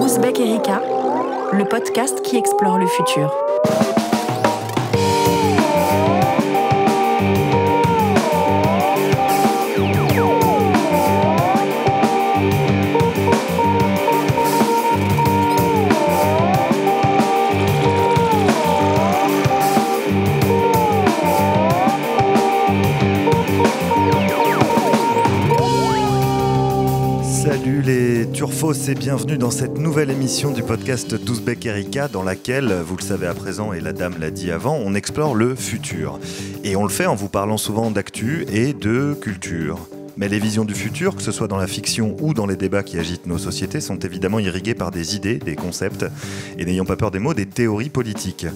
Ouzbek Erika, le podcast qui explore le futur. Salut les turfos et bienvenue dans cette nouvelle émission du podcast d'Ouzbek Erika dans laquelle, vous le savez à présent et la dame l'a dit avant, on explore le futur. Et on le fait en vous parlant souvent d'actu et de culture. Mais les visions du futur, que ce soit dans la fiction ou dans les débats qui agitent nos sociétés, sont évidemment irriguées par des idées, des concepts, et n'ayons pas peur des mots, des théories politiques.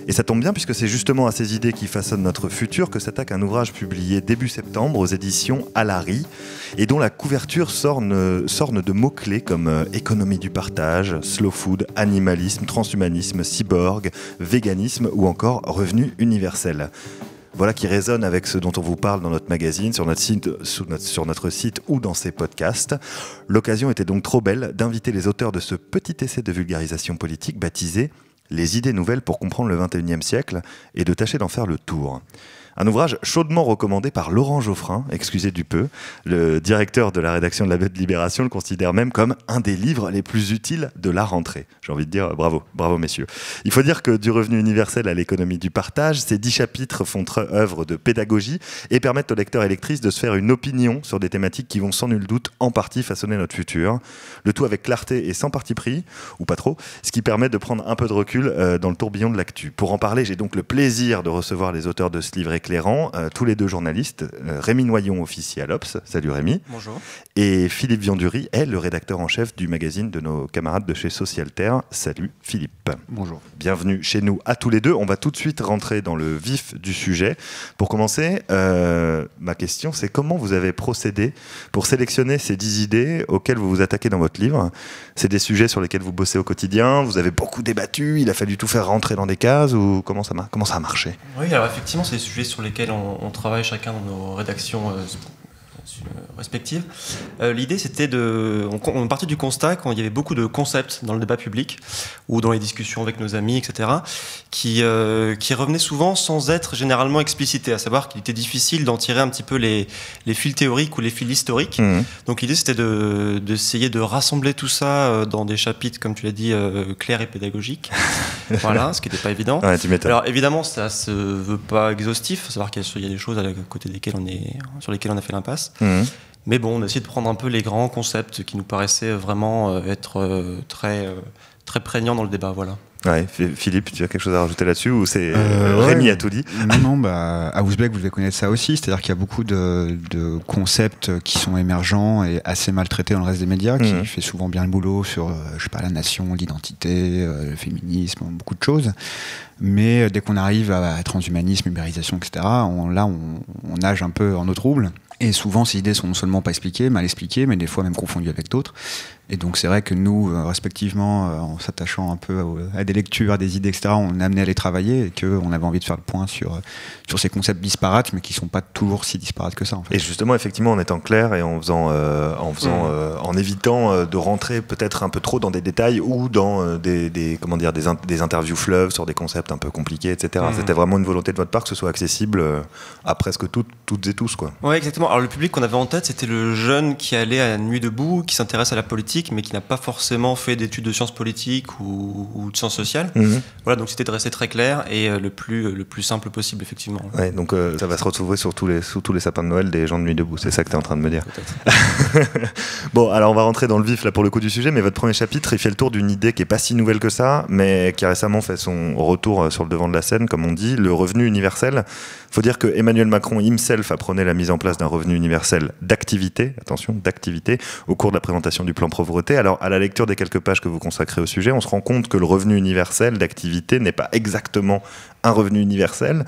Et ça tombe bien puisque c'est justement à ces idées qui façonnent notre futur que s'attaque un ouvrage publié début septembre aux éditions Alary et dont la couverture sorne de mots-clés comme économie du partage, slow food, animalisme, transhumanisme, cyborg, véganisme ou encore revenu universel. Voilà qui résonne avec ce dont on vous parle dans notre magazine, sur notre site ou dans ces podcasts. L'occasion était donc trop belle d'inviter les auteurs de ce petit essai de vulgarisation politique baptisé « Les idées nouvelles pour comprendre le XXIe siècle » et de tâcher d'en faire le tour. Un ouvrage chaudement recommandé par Laurent Geoffrin, excusez du peu. Le directeur de la rédaction de la Libération le considère même comme un des livres les plus utiles de la rentrée. J'ai envie de dire bravo messieurs. Il faut dire que du revenu universel à l'économie du partage, ces 10 chapitres font œuvre de pédagogie et permettent aux lecteurs et lectrices de se faire une opinion sur des thématiques qui vont sans nul doute en partie façonner notre futur. Le tout avec clarté et sans parti pris, ou pas trop, ce qui permet de prendre un peu de recul dans le tourbillon de l'actu. Pour en parler, j'ai donc le plaisir de recevoir les auteurs de ce livre éclairant, tous les deux journalistes, Rémi Noyon, officier à l'Obs. Salut Rémi. Bonjour. Et Philippe Viandury est le rédacteur en chef du magazine de nos camarades de chez Socialterre. Salut Philippe. Bonjour. Bienvenue chez nous à tous les deux. On va tout de suite rentrer dans le vif du sujet. Pour commencer, ma question, c'est comment vous avez procédé pour sélectionner ces 10 idées auxquelles vous vous attaquez dans votre livre. C'est des sujets sur lesquels vous bossez au quotidien, vous avez beaucoup débattu, il a fallu tout faire rentrer dans des cases ou comment ça a marché ? Oui, alors effectivement, c'est des sujets sur lesquels on travaille chacun dans nos rédactions respectives. L'idée, c'était on partait du constat qu'il y avait beaucoup de concepts dans le débat public ou dans les discussions avec nos amis, etc., qui revenaient souvent sans être généralement explicités, à savoir qu'il était difficile d'en tirer un petit peu les fils théoriques ou les fils historiques. Donc l'idée, c'était d'essayer de rassembler tout ça dans des chapitres, comme tu l'as dit, clairs et pédagogiques. Voilà, ce qui n'était pas évident. Ouais, tu m'étonnes. Alors évidemment, ça se veut pas exhaustif, à savoir qu'il y a des choses à côté desquelles sur lesquelles on a fait l'impasse. Mais bon, on a essayé de prendre un peu les grands concepts qui nous paraissaient vraiment être très prégnants dans le débat. Voilà. Ouais, Philippe, tu as quelque chose à rajouter là-dessus ou c'est Rémi a tout dit? Non, à Ouzbek, vous devez connaître ça aussi, c'est-à-dire qu'il y a beaucoup de concepts qui sont émergents et assez maltraités dans le reste des médias, qui fait souvent bien le boulot sur, la nation, l'identité, le féminisme, beaucoup de choses. Mais dès qu'on arrive à transhumanisme, ubérisation, etc., on nage un peu en eau trouble. Et souvent, ces idées sont non seulement pas expliquées, mal expliquées, mais des fois même confondues avec d'autres. Et donc, c'est vrai que nous, respectivement, en s'attachant un peu à des lectures, à des idées, etc., on est amené à les travailler et qu'on avait envie de faire le point sur ces concepts disparates, mais qui ne sont pas toujours si disparates que ça. En fait. Et justement, effectivement, en étant clair et en évitant de rentrer peut-être un peu trop dans des détails ou dans des interviews fleuves sur des concepts un peu compliqués, etc. C'était vraiment une volonté de votre part que ce soit accessible à presque toutes et tous, quoi. Ouais, exactement. Alors, le public qu'on avait en tête, c'était le jeune qui allait à la nuit debout, qui s'intéresse à la politique, mais qui n'a pas forcément fait d'études de sciences politiques ou de sciences sociales. Voilà, donc c'était de rester très clair et le plus simple possible, effectivement. Ouais, donc ça va se retrouver sous tous les sapins de Noël des gens de nuit debout, c'est ça que tu es en train de me dire. Bon, alors on va rentrer dans le vif là pour le coup du sujet, mais votre premier chapitre, il fait le tour d'une idée qui n'est pas si nouvelle que ça, mais qui a récemment fait son retour sur le devant de la scène, comme on dit, le revenu universel. Il faut dire que Emmanuel Macron himself a prôné la mise en place d'un revenu universel d'activité, au cours de la présentation du plan pauvreté. Alors, à la lecture des quelques pages que vous consacrez au sujet, on se rend compte que le revenu universel d'activité n'est pas exactement un revenu universel.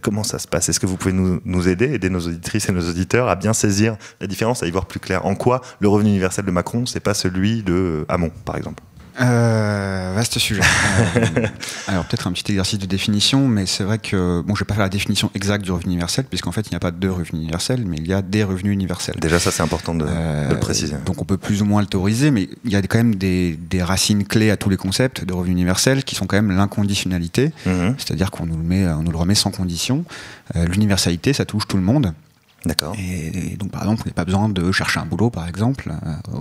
Comment ça se passe ? Est-ce que vous pouvez nous aider nos auditrices et nos auditeurs à bien saisir la différence, à y voir plus clair ? En quoi le revenu universel de Macron, c'est pas celui de Hamon, par exemple ? Vaste sujet. Alors peut-être un petit exercice de définition, mais c'est vrai que bon, je vais pas faire la définition exacte du revenu universel, puisqu'en fait il n'y a pas de revenu universel, mais il y a des revenus universels. Déjà ça c'est important de le préciser. Donc on peut plus ou moins le théoriser, mais il y a quand même des racines clés à tous les concepts de revenu universel qui sont quand même l'inconditionnalité, c'est-à-dire qu'on nous le remet sans condition. L'universalité, ça touche tout le monde. D'accord. Et donc, par exemple, on n'a pas besoin de chercher un boulot, par exemple,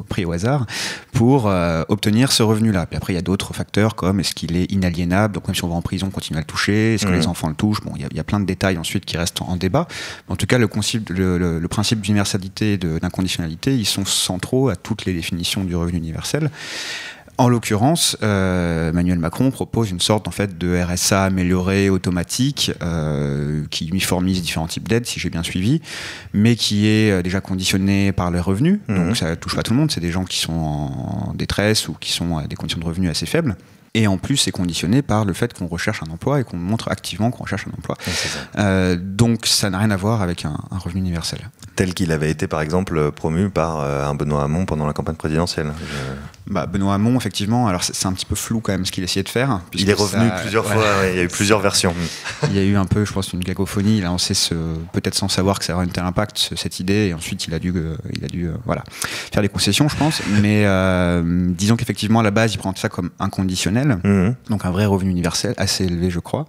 pris au hasard, pour obtenir ce revenu-là. Puis après, il y a d'autres facteurs comme est-ce qu'il est inaliénable, donc même si on va en prison, on continue à le toucher, est-ce que les enfants le touchent. Bon, il y a plein de détails ensuite qui restent en débat. Mais en tout cas, le principe d'universalité et d'inconditionnalité, ils sont centraux à toutes les définitions du revenu universel. En l'occurrence, Emmanuel Macron propose une sorte en fait de RSA amélioré, automatique, qui uniformise différents types d'aides, si j'ai bien suivi, mais qui est déjà conditionné par les revenus. Donc ça touche pas tout le monde, c'est des gens qui sont en détresse ou qui sont à des conditions de revenus assez faibles. Et en plus, c'est conditionné par le fait qu'on recherche un emploi et qu'on montre activement qu'on recherche un emploi. Donc, ça n'a rien à voir avec un revenu universel. Tel qu'il avait été, par exemple, promu par un Benoît Hamon pendant la campagne présidentielle. Benoît Hamon, effectivement, alors c'est un petit peu flou quand même ce qu'il essayait de faire. Il est revenu plusieurs fois, il y a eu plusieurs versions. Il y a eu un peu, je pense, une cacophonie. Il a lancé peut-être sans savoir que ça aurait un tel impact, cette idée, et ensuite il a dû faire des concessions, je pense. Mais disons qu'effectivement, à la base, il prend ça comme inconditionnel. Donc un vrai revenu universel assez élevé, je crois.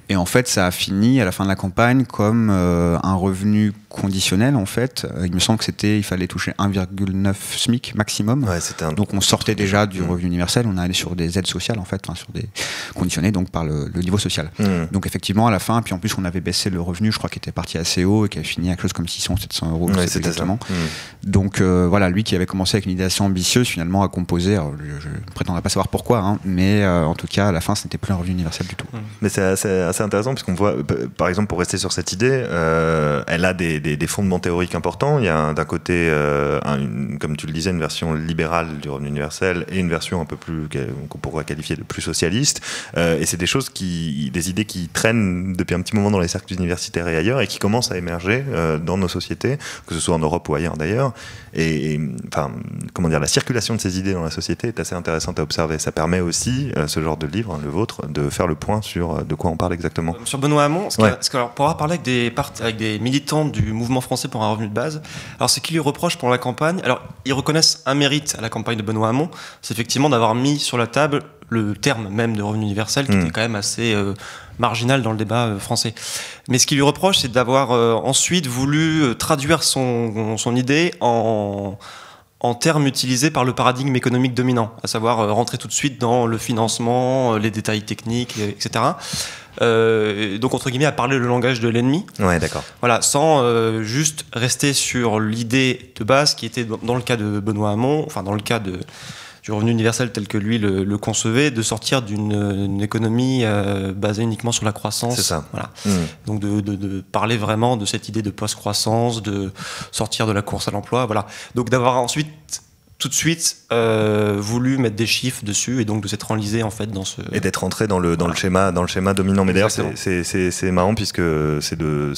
Et en fait, ça a fini à la fin de la campagne comme un revenu conditionnel. En fait, il me semble que il fallait toucher 1,9 SMIC maximum. Ouais, donc on sortait déjà du revenu universel. On allait sur des aides sociales en fait, sur des conditionnées donc par le niveau social. Donc effectivement, à la fin, puis en plus on avait baissé le revenu, je crois qu'il était parti assez haut et qui avait fini à quelque chose comme 600 ou 700 euros. Ouais, c'était exactement. Donc voilà, lui qui avait commencé avec une idée assez ambitieuse, finalement a composé. Alors, je ne prétendrai pas savoir pourquoi, mais en tout cas, à la fin, ce n'était plus un revenu universel du tout. Mais c'est assez intéressant puisqu'on voit, par exemple, pour rester sur cette idée, elle a des fondements théoriques importants. Il y a d'un côté, comme tu le disais, une version libérale du revenu universel et une version un peu plus qu'on pourrait qualifier de plus socialiste. Et c'est des idées qui traînent depuis un petit moment dans les cercles universitaires et ailleurs et qui commencent à émerger dans nos sociétés, que ce soit en Europe ou ailleurs d'ailleurs. Et la circulation de ces idées dans la société est assez intéressante à observer. Ça permet aussi, ce genre de livre, le vôtre, de faire le point sur de quoi on parle exactement. Sur Benoît Hamon, pour avoir parlé avec des militants du mouvement français pour un revenu de base, alors ce qu'ils lui reprochent pour la campagne, alors ils reconnaissent un mérite à la campagne de Benoît Hamon, c'est effectivement d'avoir mis sur la table le terme même de revenu universel qui était quand même assez marginal dans le débat français. Mais ce qu'il lui reproche, c'est d'avoir ensuite voulu traduire son idée en termes utilisés par le paradigme économique dominant, à savoir rentrer tout de suite dans le financement, les détails techniques, etc. Donc entre guillemets à parler le langage de l'ennemi. Ouais, d'accord. Voilà, sans juste rester sur l'idée de base qui était dans le cas de Benoît Hamon, enfin dans le cas du revenu universel tel que lui le concevait, de sortir d'une économie basée uniquement sur la croissance. C'est ça. Voilà. Donc de parler vraiment de cette idée de post-croissance, de sortir de la course à l'emploi. Voilà. Donc d'avoir ensuite tout de suite voulu mettre des chiffres dessus et donc de s'être enlisé en fait dans ce... Et d'être entré dans le schéma dominant. Mais d'ailleurs c'est marrant puisque c'est de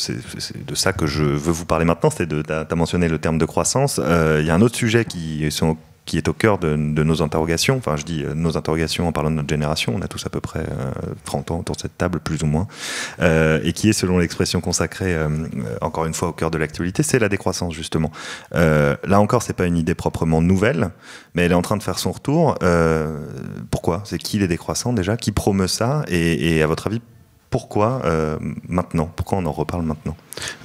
ça que je veux vous parler maintenant. T'as mentionné le terme de croissance. Il y a un autre sujet qui est au cœur de nos interrogations. Enfin, je dis nos interrogations en parlant de notre génération. On a tous à peu près 30 ans autour de cette table, plus ou moins. Et qui est, selon l'expression consacrée, encore une fois, au cœur de l'actualité, c'est la décroissance, justement. Là encore, c'est pas une idée proprement nouvelle, mais elle est en train de faire son retour. Pourquoi ? C'est qui les décroissants, déjà ? Qui promeut ça ? Et à votre avis, pourquoi maintenant ? Pourquoi on en reparle maintenant ?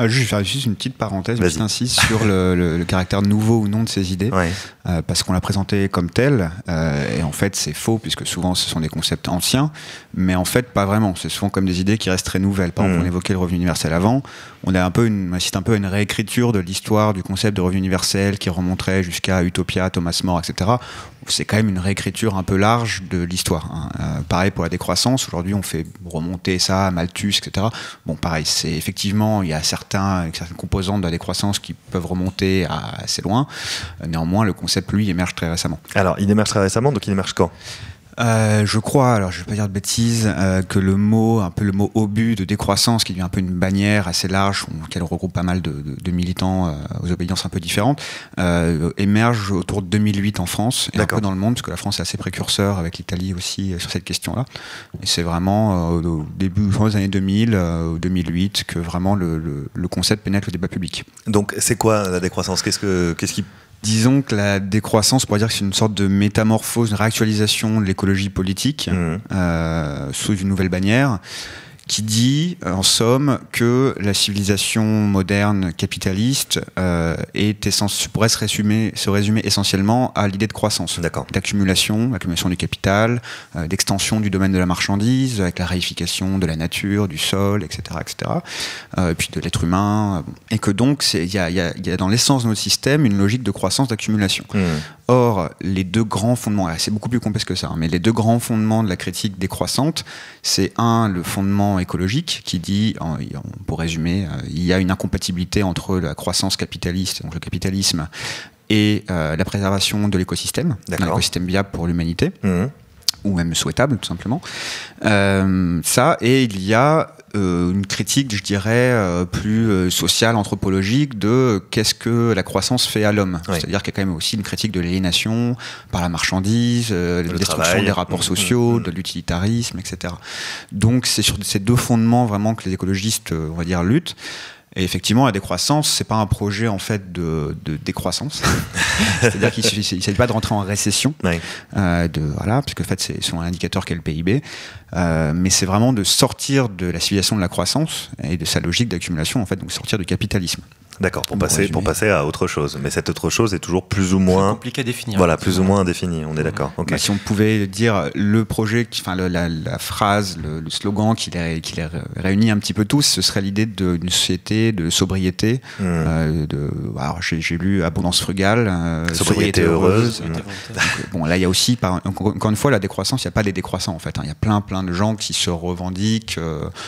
Je vais faire juste une petite parenthèse, une petite incise sur le caractère nouveau ou non de ces idées, parce qu'on l'a présenté comme tel, et en fait c'est faux, puisque souvent ce sont des concepts anciens, mais en fait pas vraiment, c'est souvent comme des idées qui restent très nouvelles. Par exemple, on évoquait le revenu universel avant, on assiste un peu à une réécriture de l'histoire du concept de revenu universel qui remonterait jusqu'à Utopia, Thomas More, etc. C'est quand même une réécriture un peu large de l'histoire. Pareil pour la décroissance, aujourd'hui on fait remonter ça à Malthus, etc. Bon pareil, c'est effectivement, il y a certaines composantes de la décroissance qui peuvent remonter assez loin. Néanmoins, le concept, lui, émerge très récemment. Alors, il émerge très récemment, donc il émerge quand ? Je crois, alors je ne vais pas dire de bêtises, que le mot obus de décroissance, qui devient un peu une bannière assez large, auquel on regroupe pas mal de militants aux obédiences un peu différentes, émerge autour de 2008 en France et un peu dans le monde, parce que la France est assez précurseur avec l'Italie aussi sur cette question-là. Et c'est vraiment au début des années 2000, 2008, que vraiment le concept pénètre le débat public. Donc c'est quoi la décroissance ? Qu'est-ce qui... Disons que la décroissance, on pourrait dire que c'est une sorte de métamorphose, une réactualisation de l'écologie politique sous une nouvelle bannière, qui dit, en somme, que la civilisation moderne capitaliste pourrait se résumer essentiellement à l'idée de croissance, d'accumulation du capital, d'extension du domaine de la marchandise, avec la réification de la nature, du sol, etc., puis de l'être humain, et que donc il y a dans l'essence de notre système une logique de croissance, d'accumulation. Or, les deux grands fondements, c'est beaucoup plus complexe que ça, mais les deux grands fondements de la critique décroissante, c'est le fondement écologique qui dit, pour résumer, il y a une incompatibilité entre la croissance capitaliste, donc le capitalisme, et la préservation de l'écosystème, un écosystème viable pour l'humanité, ou même souhaitable tout simplement. Et il y a une critique, je dirais, plus sociale, anthropologique de qu'est-ce que la croissance fait à l'homme. C'est-à-dire qu'il y a quand même aussi une critique de l'aliénation par la marchandise, de la destruction des rapports sociaux, de l'utilitarisme, etc. Donc c'est sur ces deux fondements vraiment que les écologistes, on va dire, luttent. Et effectivement, la décroissance, c'est pas un projet en fait de décroissance. C'est-à-dire qu'il ne s'agit pas de rentrer en récession, puisque en fait c'est selon un indicateur qu'est le PIB, mais c'est vraiment de sortir de la civilisation de la croissance et de sa logique d'accumulation, en fait, donc sortir du capitalisme. D'accord, pour passer à autre chose. Mais cette autre chose est toujours plus ou moins... compliqué à définir. Voilà, plus ou moins indéfini, on est d'accord. Okay. Si on pouvait dire le projet, la phrase, le slogan qui les réunit un petit peu tous, ce serait l'idée d'une société de sobriété. Alors j'ai lu Abondance frugale, sobriété heureuse. Donc, là, il y a aussi, encore une fois, la décroissance, il n'y a pas des décroissants en fait. Il y a plein de gens qui se revendiquent,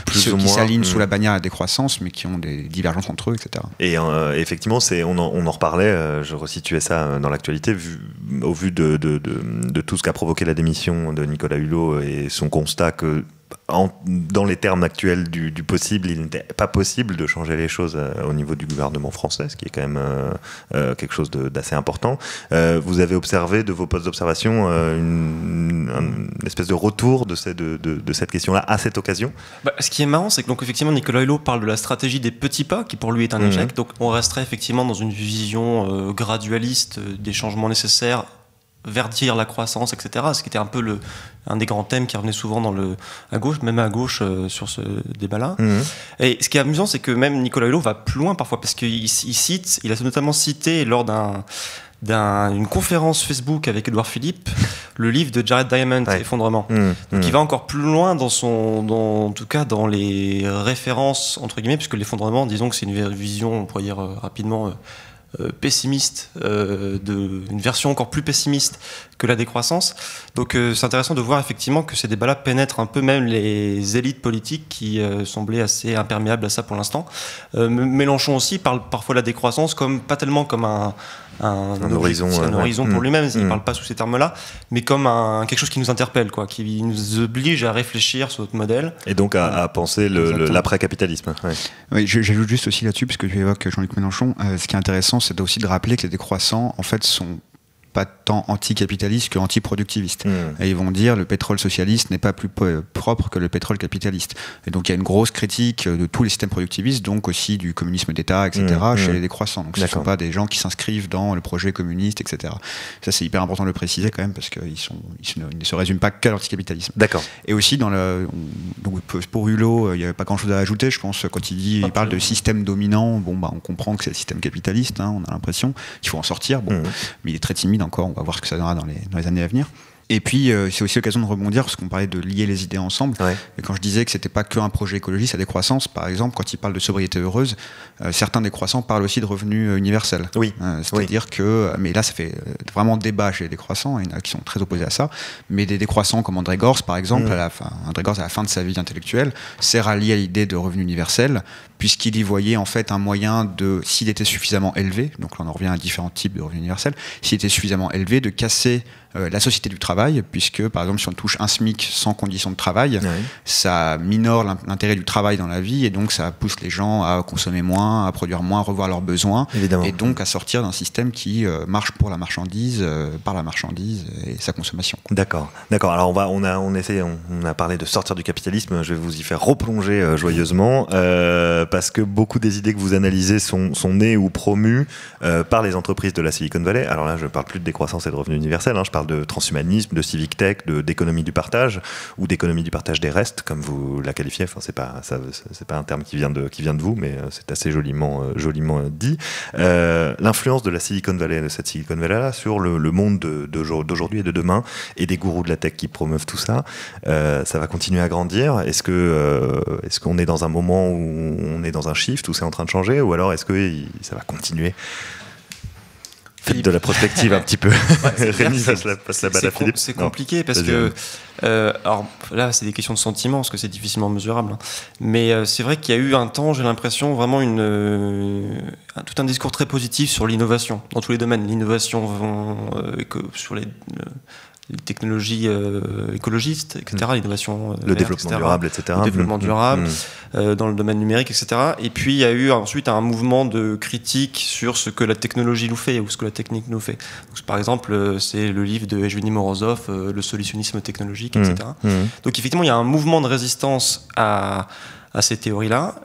qui s'alignent sous la bannière de la décroissance, mais qui ont des divergences entre eux, etc. Et effectivement, on en reparlait, je resituais ça dans l'actualité, au vu de tout ce qu'a provoqué la démission de Nicolas Hulot et son constat que dans les termes actuels du possible, il n'était pas possible de changer les choses au niveau du gouvernement français, ce qui est quand même quelque chose d'assez important. Vous avez observé de vos postes d'observation une espèce de retour de cette question-là à cette occasion. Ce qui est marrant, c'est que donc, effectivement, Nicolas Hulot parle de la stratégie des petits pas, qui pour lui est un échec. Donc on resterait effectivement dans une vision gradualiste des changements nécessaires, verdir la croissance, etc. Ce qui était un peu un des grands thèmes qui revenait souvent à gauche sur ce débat-là. Et ce qui est amusant, c'est que même Nicolas Hulot va plus loin parfois, parce qu'il a notamment cité lors d'une conférence Facebook avec Édouard Philippe le livre de Jared Diamond, Effondrement. Donc il va encore plus loin en tout cas dans les références entre guillemets, puisque l'effondrement, disons que c'est une vision, on pourrait dire rapidement, pessimiste, une version encore plus pessimiste que la décroissance. Donc c'est intéressant de voir effectivement que ces débats-là pénètrent un peu même les élites politiques qui semblaient assez imperméables à ça pour l'instant. Mélenchon aussi parle parfois de la décroissance pas tellement comme un horizon pour lui-même, il ne parle pas sous ces termes-là, mais comme quelque chose qui nous interpelle, qui nous oblige à réfléchir sur notre modèle. Et donc à penser l'après-capitalisme. Oui, j'ajoute juste aussi là-dessus, parce que tu évoques Jean-Luc Mélenchon, ce qui est intéressant, c'est aussi de rappeler que les décroissants, en fait, sont pas tant anticapitalistes que antiproductivistes. Et ils vont dire le pétrole socialiste n'est pas plus propre que le pétrole capitaliste. Et donc il y a une grosse critique de tous les systèmes productivistes, donc aussi du communisme d'État, etc., chez les décroissants. Donc ce ne sont pas des gens qui s'inscrivent dans le projet communiste, etc. Ça, c'est hyper important de le préciser quand même, parce qu'ils ne se résument pas qu'à l'anticapitalisme. D'accord. Et aussi, donc pour Hulot, il n'y avait pas grand-chose à ajouter, je pense, quand il parle de système dominant. On comprend que c'est le système capitaliste, on a l'impression qu'il faut en sortir. Mais il est très timide encore, on va voir ce que ça donnera dans les années à venir. Et puis, c'est aussi l'occasion de rebondir, parce qu'on parlait de lier les idées ensemble. Et quand je disais que c'était pas qu'un projet écologiste, la décroissance, par exemple, quand il parle de sobriété heureuse, certains décroissants parlent aussi de revenus universels. C'est-à-dire que, mais là, ça fait vraiment débat chez les décroissants, il y en a qui sont très opposés à ça, mais des décroissants comme André Gorz, par exemple, André Gorz, à la fin de sa vie intellectuelle, s'est rallié à l'idée de revenu universel, puisqu'il y voyait en fait un moyen s'il était suffisamment élevé, donc là on en revient à différents types de revenus universels, s'il était suffisamment élevé, de casser la société du travail, puisque par exemple si on touche un SMIC sans condition de travail, ça minore l'intérêt du travail dans la vie et donc ça pousse les gens à consommer moins, à produire moins, à revoir leurs besoins. Évidemment. Et donc à sortir d'un système qui marche pour la marchandise, par la marchandise et sa consommation. D'accord. Alors on a parlé de sortir du capitalisme. Je vais vous y faire replonger joyeusement parce que beaucoup des idées que vous analysez sont nées ou promues par les entreprises de la Silicon Valley. Alors là, je ne parle plus de décroissance et de revenu universel. Je parle de transhumanisme, de civic tech, d'économie du partage ou d'économie du partage des restes, comme vous la qualifiez. Enfin, c'est pas un terme qui vient de vous, mais c'est assez joliment dit. L'influence de la Silicon Valley, de cette Silicon Valley-là, sur le monde d'aujourd'hui et de demain, et des gourous de la tech qui promeuvent tout ça, ça va continuer à grandir. Est-ce qu'on est dans un moment où on est dans un shift, où c'est en train de changer, ou alors est-ce que ça va continuer? Faites de la prospective un petit peu. Rémi passe la balle à Philippe. C'est compliqué parce que alors là c'est des questions de sentiments parce que c'est difficilement mesurable, mais c'est vrai qu'il y a eu un temps, j'ai l'impression, vraiment tout un discours très positif sur l'innovation dans tous les domaines, l'innovation sur les technologies écologistes, etc., l'innovation le développement durable, etc. Le développement durable, dans le domaine numérique, etc. Et puis il y a eu ensuite un mouvement de critique sur ce que la technologie nous fait ou ce que la technique nous fait. Donc, par exemple, c'est le livre de Evgeny Morozov, Le solutionnisme technologique, etc. Donc effectivement, il y a un mouvement de résistance à ces théories-là,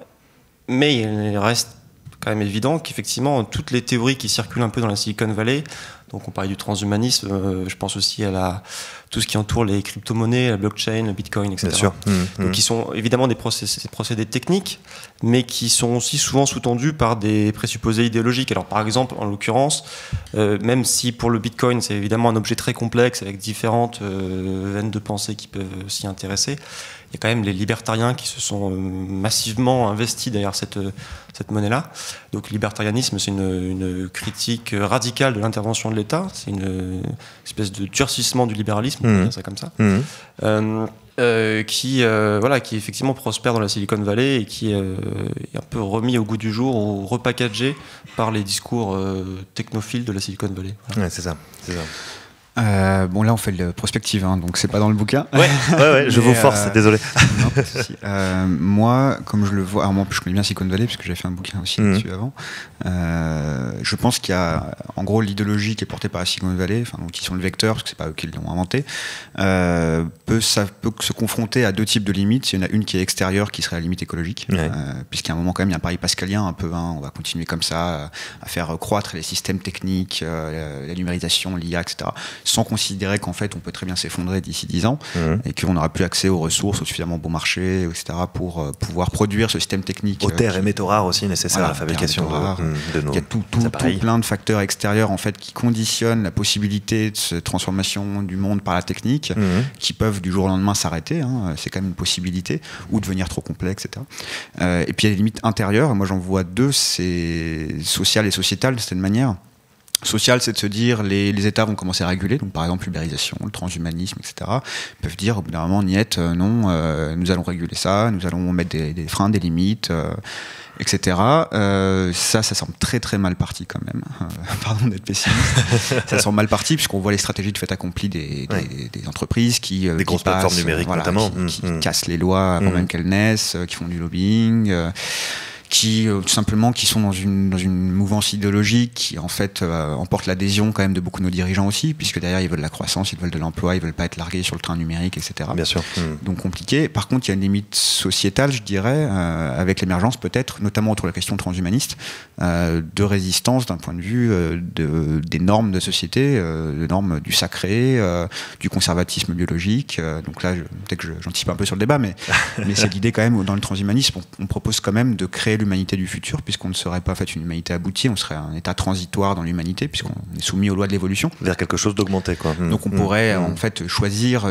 mais il reste quand même évident qu'effectivement, toutes les théories qui circulent un peu dans la Silicon Valley, donc on parlait du transhumanisme, je pense aussi à tout ce qui entoure les crypto-monnaies, la blockchain, le bitcoin, etc. Bien sûr. Donc qui sont évidemment des procédés techniques, mais qui sont aussi souvent sous-tendus par des présupposés idéologiques. Alors par exemple, en l'occurrence, même si pour le bitcoin c'est évidemment un objet très complexe avec différentes veines de pensée qui peuvent s'y intéresser, il y a quand même les libertariens qui se sont massivement investis derrière cette monnaie-là. Donc le libertarianisme, c'est une critique radicale de l'intervention de l'État, c'est une espèce de durcissement du libéralisme, on peut dire ça comme ça, qui effectivement prospère dans la Silicon Valley et qui est un peu remis au goût du jour ou repackagé par les discours technophiles de la Silicon Valley. Voilà. Ouais, c'est ça. Bon, là on fait le prospective, donc c'est pas dans le bouquin. Ouais, je vous force, désolé. Non, pas de souci. Moi, comme je le vois, alors moi je connais bien Silicon Valley parce que j'ai fait un bouquin aussi là-dessus avant. Je pense qu'il y a, en gros, l'idéologie qui est portée par la Silicon Valley, donc qui sont le vecteur, parce que c'est pas eux qui l'ont inventé, peut se confronter à deux types de limites. Il y en a une qui est extérieure, qui serait la limite écologique, puisqu'à un moment quand même il y a un pari pascalien un peu. On va continuer comme ça à faire croître les systèmes techniques, la numérisation, l'IA, etc. sans considérer qu'en fait on peut très bien s'effondrer d'ici 10 ans et qu'on n'aura plus accès aux ressources, aux suffisamment bon marché, etc. pour pouvoir produire ce système technique. Aux terres et métaux rares aussi nécessaires à la fabrication de nos. Il y a tout plein de facteurs extérieurs en fait qui conditionnent la possibilité de cette transformation du monde par la technique, qui peuvent du jour au lendemain s'arrêter, c'est quand même une possibilité, ou devenir trop complexe, etc. Et puis il y a des limites intérieures, moi j'en vois deux, c'est social et sociétal de cette manière. Social, c'est de se dire les États vont commencer à réguler, donc par exemple l'ubérisation, le transhumanisme, etc. Ils peuvent dire au bout d'un moment, niet, non, nous allons réguler ça, nous allons mettre des freins, des limites, etc. Ça semble très très mal parti quand même. Pardon d'être pessimiste. Ça semble mal parti puisqu'on voit les stratégies de fait accompli des entreprises qui des grosses plateformes numériques notamment, qui cassent les lois avant même qu'elles naissent, qui font du lobbying. Qui tout simplement qui sont dans une mouvance idéologique qui en fait emporte l'adhésion quand même de beaucoup de nos dirigeants aussi, puisque derrière ils veulent de la croissance, ils veulent de l'emploi, ils veulent pas être largués sur le train numérique, etc. Bien sûr. Donc compliqué. Par contre, il y a une limite sociétale, je dirais, avec l'émergence peut-être, notamment autour de la question transhumaniste, de résistance d'un point de vue des normes de société, des normes du sacré, du conservatisme biologique. Donc là, peut-être que j'anticipe un peu sur le débat, mais c'est l'idée quand même, dans le transhumanisme, on propose quand même de créer l'humanité du futur, puisqu'on ne serait pas fait une humanité aboutie, on serait un état transitoire dans l'humanité, puisqu'on est soumis aux lois de l'évolution. Vers quelque chose d'augmenté, quoi. Donc on pourrait en fait choisir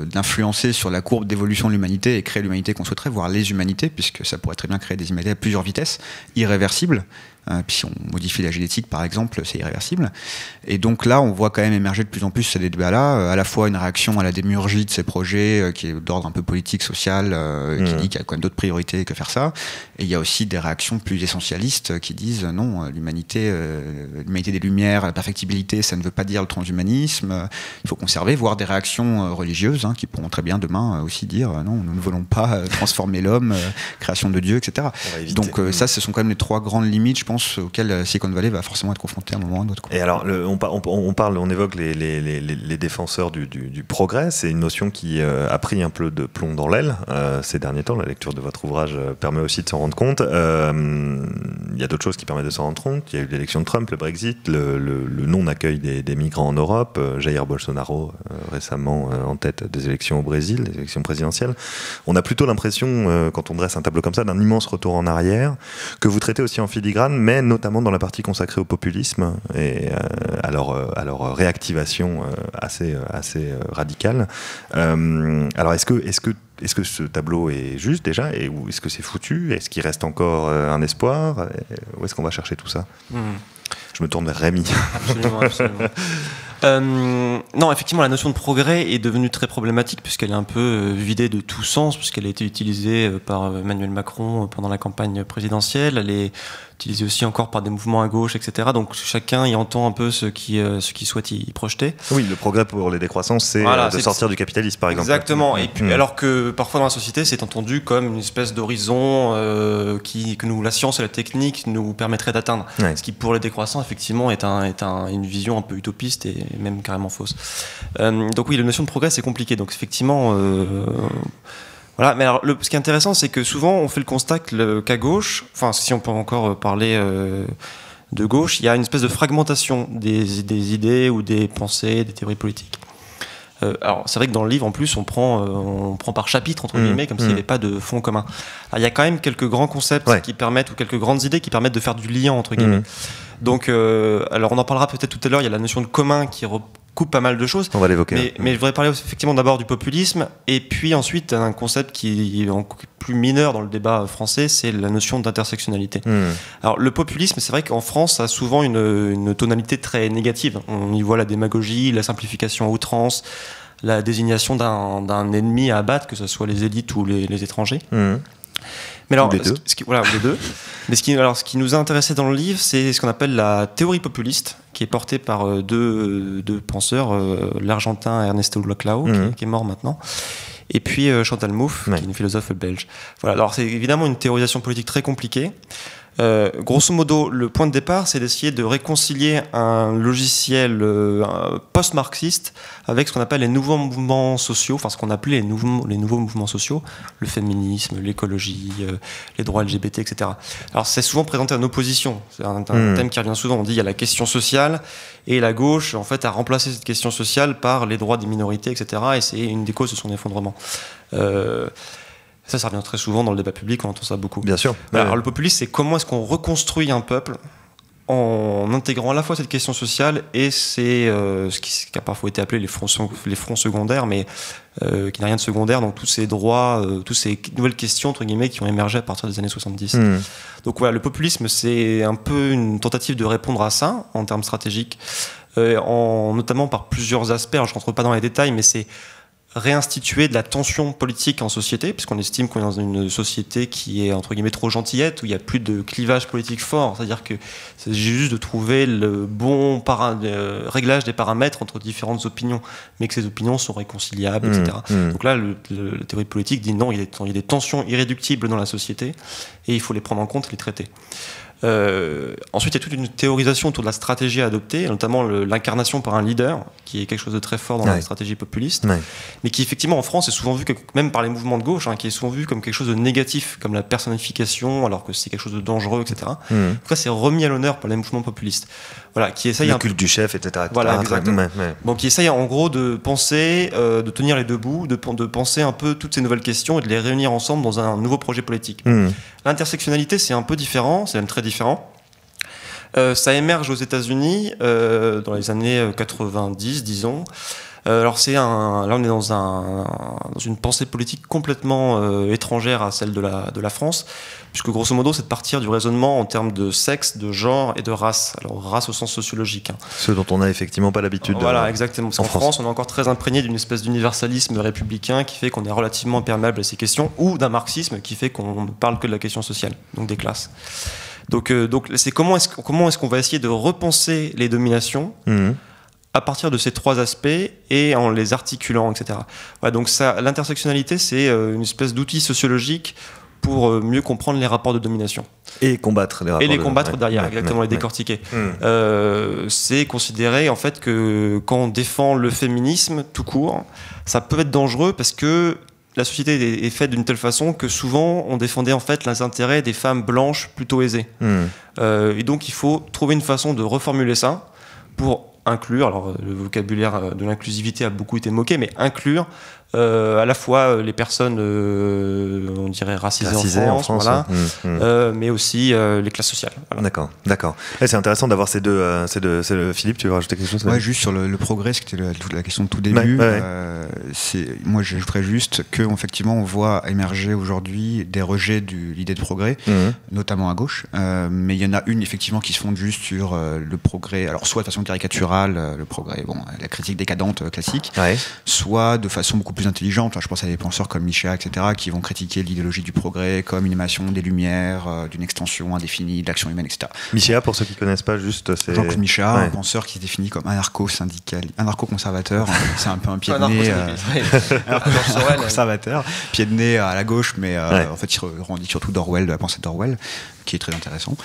d'influencer sur la courbe d'évolution de l'humanité et créer l'humanité qu'on souhaiterait, voire les humanités, puisque ça pourrait très bien créer des humanités à plusieurs vitesses, irréversibles, Puis si on modifie la génétique, par exemple, c'est irréversible. Et donc là, on voit quand même émerger de plus en plus ces débats-là, à la fois une réaction à la démiurgie de ces projets qui est d'ordre un peu politique, social, qui dit qu'il y a quand même d'autres priorités que faire ça. Et il y a aussi des réactions plus essentialistes qui disent non, l'humanité des Lumières, la perfectibilité, ça ne veut pas dire le transhumanisme. Il faut conserver, voire des réactions religieuses qui pourront très bien demain aussi dire non, nous ne voulons pas transformer l'homme, création de Dieu, etc. Donc ça, ce sont quand même les trois grandes limites, je pense, auxquelles Silicon Valley va forcément être confronté à un moment ou à un autre. Et alors, on évoque les défenseurs du progrès. C'est une notion qui a pris un peu de plomb dans l'aile ces derniers temps. La lecture de votre ouvrage permet aussi de s'en rendre compte. Il y a d'autres choses qui permettent de s'en rendre compte. Il y a eu l'élection de Trump, le Brexit, le non-accueil des migrants en Europe, Jair Bolsonaro récemment en tête des élections au Brésil, des élections présidentielles. On a plutôt l'impression, quand on dresse un tableau comme ça, d'un immense retour en arrière, que vous traitez aussi en filigrane, mais notamment dans la partie consacrée au populisme et à leur réactivation assez radicale. Alors est-ce que ce tableau est juste déjà, ou est-ce que c'est foutu? Est-ce qu'il reste encore un espoir? Où est-ce qu'on va chercher tout ça? Je me tourne vers Rémi. Absolument. Non, effectivement, la notion de progrès est devenue très problématique puisqu'elle est un peu vidée de tout sens, puisqu'elle a été utilisée par Emmanuel Macron pendant la campagne présidentielle. Elle est utilisée aussi encore par des mouvements à gauche, etc. Donc chacun y entend un peu ce qui souhaite y projeter. Oui, le progrès pour les décroissances, c'est de sortir du capitalisme, par exemple. Exactement. Et puis, alors que parfois dans la société, c'est entendu comme une espèce d'horizon que la science et la technique nous permettraient d'atteindre. Ouais. Ce qui, pour les décroissants, effectivement, est une vision un peu utopiste et même carrément fausse. Donc oui, la notion de progrès, c'est compliqué. Donc effectivement... Voilà, mais alors, ce qui est intéressant, c'est que souvent on fait le constat qu'à gauche, enfin si on peut encore parler de gauche, il y a une espèce de fragmentation des idées ou des pensées, des théories politiques. Alors c'est vrai que dans le livre, en plus, on prend par chapitre, entre guillemets, comme s'il n'y avait pas de fond commun. Alors, il y a quand même quelques grands concepts qui permettent, ou quelques grandes idées qui permettent de faire du lien, entre guillemets. Donc, alors on en parlera peut-être tout à l'heure, il y a la notion de commun qui coupe pas mal de choses. On va l'évoquer. Mais je voudrais parler effectivement d'abord du populisme, et puis ensuite un concept qui est plus mineur dans le débat français, c'est la notion d'intersectionnalité. Alors le populisme, c'est vrai qu'en France, ça a souvent une tonalité très négative. On y voit la démagogie, la simplification à outrance, la désignation d'un ennemi à abattre, que ce soit les élites ou les étrangers. Mais alors, les deux. Les deux. Mais ce qui nous a intéressé dans le livre, c'est ce qu'on appelle la théorie populiste, qui est portée par deux penseurs, l'Argentin Ernesto Laclau, qui est mort maintenant, et puis Chantal Mouffe, qui est une philosophe belge. Voilà. Alors c'est évidemment une théorisation politique très compliquée. Grosso modo, le point de départ, c'est d'essayer de réconcilier un logiciel post-marxiste avec ce qu'on appelle les nouveaux mouvements sociaux, enfin ce qu'on appelait les nouveaux mouvements sociaux, le féminisme, l'écologie, les droits LGBT, etc. Alors c'est souvent présenté en opposition, c'est un thème qui revient souvent, on dit il y a la question sociale, et la gauche en fait a remplacé cette question sociale par les droits des minorités, etc. Et c'est une des causes de son effondrement. Ça revient très souvent dans le débat public, on entend ça beaucoup. Bien sûr. Alors le populisme, c'est comment est-ce qu'on reconstruit un peuple en intégrant à la fois cette question sociale et c'est ce qui a parfois été appelé les fronts secondaires, mais qui n'a rien de secondaire, donc tous ces droits, toutes ces nouvelles questions, entre guillemets, qui ont émergé à partir des années 70. Donc voilà, le populisme, c'est un peu une tentative de répondre à ça, en termes stratégiques, notamment par plusieurs aspects. Alors, je ne rentre pas dans les détails, mais c'est réinstituer de la tension politique en société, puisqu'on estime qu'on est dans une société qui est entre guillemets trop gentillette, où il n'y a plus de clivage politique fort, c'est-à-dire que c'est juste de trouver le bon réglage des paramètres entre différentes opinions, mais que ces opinions sont réconciliables, etc. Donc là, la théorie politique dit non, il y a des tensions irréductibles dans la société, et il faut les prendre en compte et les traiter. Ensuite, il y a toute une théorisation autour de la stratégie à adopter, notamment l'incarnation par un leader, qui est quelque chose de très fort dans la stratégie populiste, mais qui effectivement en France est souvent vu, même par les mouvements de gauche, qui est souvent vu comme quelque chose de négatif, comme la personnification, alors que c'est quelque chose de dangereux, etc. Donc ça, c'est remis à l'honneur par les mouvements populistes. Voilà, qui essayent le culte du chef, etc. Voilà, exactement. Bon, qui essayent en gros de penser, de tenir les deux bouts, de penser un peu toutes ces nouvelles questions et de les réunir ensemble dans un nouveau projet politique. L'intersectionnalité, c'est un peu différent, c'est même très différent. Ça émerge aux États-Unis dans les années 90, disons. Alors là on est dans une pensée politique complètement étrangère à celle de la France, puisque grosso modo c'est de partir du raisonnement en termes de sexe, de genre et de race. Alors race au sens sociologique. Ce dont on n'a effectivement pas l'habitude. Voilà, exactement. Parce qu'en France on est encore très imprégné d'une espèce d'universalisme républicain qui fait qu'on est relativement imperméable à ces questions, ou d'un marxisme qui fait qu'on ne parle que de la question sociale, donc des classes. Donc c'est comment est-ce qu'on va essayer de repenser les dominations à partir de ces trois aspects et en les articulant, etc. Voilà, donc l'intersectionnalité, c'est une espèce d'outil sociologique pour mieux comprendre les rapports de domination. Et combattre les rapports. Et les combattre derrière, exactement, les décortiquer. C'est considérer en fait que quand on défend le féminisme tout court, ça peut être dangereux parce que la société est faite d'une telle façon que souvent on défendait en fait les intérêts des femmes blanches plutôt aisées. Et donc il faut trouver une façon de reformuler ça pour inclure, alors le vocabulaire de l'inclusivité a beaucoup été moqué, mais inclure à la fois les personnes, on dirait racisées en France, voilà, mais aussi les classes sociales. Voilà. D'accord. Et c'est intéressant d'avoir ces deux. Philippe, tu veux rajouter quelque chose? Ouais, juste sur le progrès, c'était la question de tout début. Moi, j'ajouterais juste qu'effectivement, on voit émerger aujourd'hui des rejets de l'idée de progrès, notamment à gauche. Mais il y en a une effectivement qui se fonde juste sur le progrès. Alors soit de façon caricaturale, le progrès, la critique décadente classique, soit de façon beaucoup plus intelligente. Je pense à des penseurs comme Michéa, etc., qui vont critiquer l'idéologie du progrès comme une émanation des Lumières, d'une extension indéfinie de l'action humaine, etc. Michéa, pour ceux qui ne connaissent pas, juste, c'est... Jean-Claude Michéa, un penseur qui se définit comme anarcho-conservateur. C'est un peu un pied de nez... conservateur, pied de nez à la gauche, mais en fait, il revendique surtout d'Orwell, de la pensée d'Orwell, qui est très intéressant.